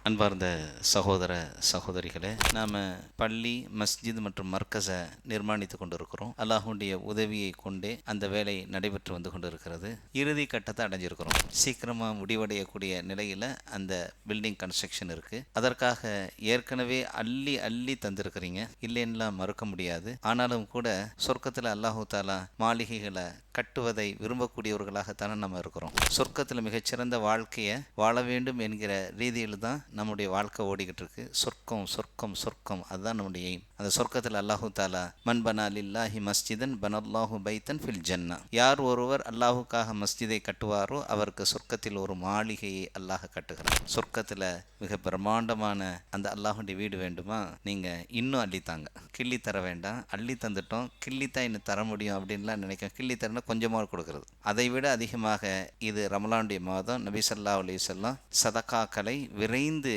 அன்பார்ந்த சகோதர சகோதரிகளே, நாம் பள்ளி, மஸ்ஜித் மற்றும் மர்கஸை நிர்மாணித்து கொண்டிருக்கிறோம். அல்லாஹுடைய உதவியை கொண்டே அந்த வேலை நடைபெற்று வந்து கொண்டிருக்கிறது. இறுதி கட்டத்தை அடைஞ்சிருக்கிறோம். சீக்கிரமாக முடிவடையக்கூடிய நிலையில் அந்த பில்டிங் கன்ஸ்ட்ரக்ஷன் இருக்குது. அதற்காக ஏற்கனவே அள்ளி அள்ளி தந்திருக்கிறீங்க, இல்லைன்னா மறுக்க முடியாது. ஆனாலும் கூட சொர்க்கத்தில் அல்லாஹு தாலா மாளிகைகளை கட்டுவதை விரும்பக்கூடியவர்களாகத்தானே நம்ம இருக்கிறோம். சொர்க்கத்தில் மிகச்சிறந்த வாழ்க்கையை வாழ வேண்டும் என்கிற ரீதியில் தான் நம்முடைய வாழ்க்கை ஓடிக்கிட்டு இருக்கு. சொர்க்கம் சொர்க்கம் சொர்க்கம், அதுதான் நம்முடைய எய்ம். அந்த சொர்க்கத்தில் அல்லாஹு தாலா மன் பனா லில்லாஹி மஸ்ஜிதன் பனல்லாஹு பைத்தன் ஃபில் ஜன்னா, யார் ஒருவர் அல்லாஹுக்காக மஸ்ஜிதை கட்டுவாரோ அவருக்கு சொர்க்கத்தில் ஒரு மாளிகையை அல்லாஹ் கட்டுகிறார். சொர்க்கத்தில் மிக பிரம்மாண்டமான அந்த அல்லாஹுடைய வீடு வேண்டுமா? நீங்கள் இன்னும் அள்ளித்தாங்க, கிள்ளி தர வேண்டாம். அள்ளி தந்துட்டோம், கிள்ளித்தான் இன்னும் தர முடியும் அப்படின்லாம் நினைக்கிறேன். கிள்ளி தரணும் கொஞ்சமாக கொடுக்கறது. அதை விட அதிகமாக இது ரமலானுடைய மாதம். நபி ஸல்லல்லாஹு அலைஹி வஸல்லம் சதகாக்களை விரைந்து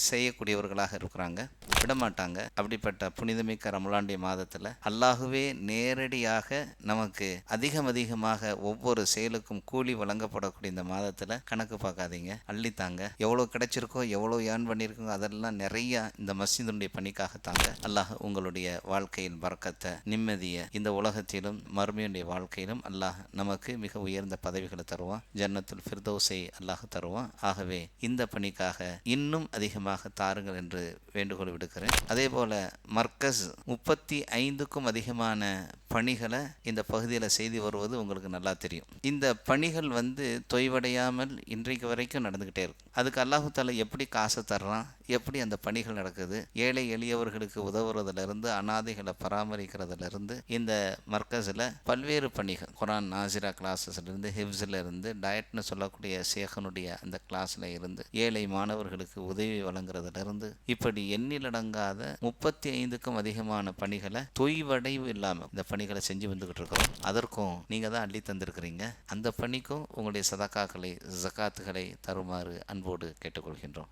செய்யக்கூடியவர்களாக இருக்கிறாங்க, விடமாட்டாங்க. அப்படிப்பட்ட புனிதமிக்க ரமலானுடைய மாதத்தில் அல்லாஹுவே நேரடியாக நமக்கு அதிகமாக ஒவ்வொரு செயலுக்கும் கூலி வழங்கப்படக்கூடிய இந்த மாதத்தில் கணக்கு பார்க்காதீங்க, அள்ளித்தாங்க. எவ்வளோ கிடைச்சிருக்கோ, எவ்வளோ ஏர்ன் பண்ணியிருக்கோ அதெல்லாம் நிறைய இந்த மஸ்ஜிதுடைய பணிக்காகத்தாங்க. அல்லாஹ் உங்களுடைய வாழ்க்கையில் பரக்கத்தை, நிம்மதியை இந்த உலகத்திலும் மறுமையுடைய வாழ்க்கையிலும் அல்லாஹ் நமக்கு மிக உயர்ந்த பதவிகளை தருவான். ஜன்னத்துல் ஃபிர்தௌஸை அல்லாஹ் தருவான். ஆகவே இந்த பணிக்காக இன்னும் அதிகமாக தாருங்கள் என்று வேண்டுகோள் விடுக்கிறேன். அதே போல மர்கஸ் 35க்கும் அதிகமான பணிகளை இந்த பகுதியில் செய்து வருவது உங்களுக்கு நல்லா தெரியும். இந்த பணிகள் தொய்வடையாமல் இன்றைக்கு வரைக்கும் நடந்துக்கிட்டே இருக்கு. அதுக்கு அல்லாஹு தாலா எப்படி காசை தர்றான், எப்படி அந்த பணிகள் நடக்குது, ஏழை எளியவர்களுக்கு உதவுறதுலேருந்து அனாதைகளை பராமரிக்கிறதுலேருந்து இந்த மர்கஸில் பல்வேறு பணிகள், குரான் நாசிரா கிளாஸஸ்லேருந்து, ஹிப்ஸில் இருந்து, டயட்னு சொல்லக்கூடிய சேகனுடைய அந்த கிளாஸில் இருந்து, ஏழை மாணவர்களுக்கு உதவி வழங்குறதுலேருந்து, இப்படி எண்ணிலடங்காத 35க்கும் அதிகமான பணிகளை தொய்வடைவு இல்லாமல் இந்த பணிகளை செஞ்சு வந்துக்கிட்டு இருக்கிறோம். அதற்கும் நீங்கள் தான் அள்ளி தந்திருக்கிறீங்க. அந்த பணிக்கும் உங்களுடைய சதகாக்களை, ஜகாத்துகளை தருமாறு அன்போடு கேட்டுக்கொள்கின்றோம்.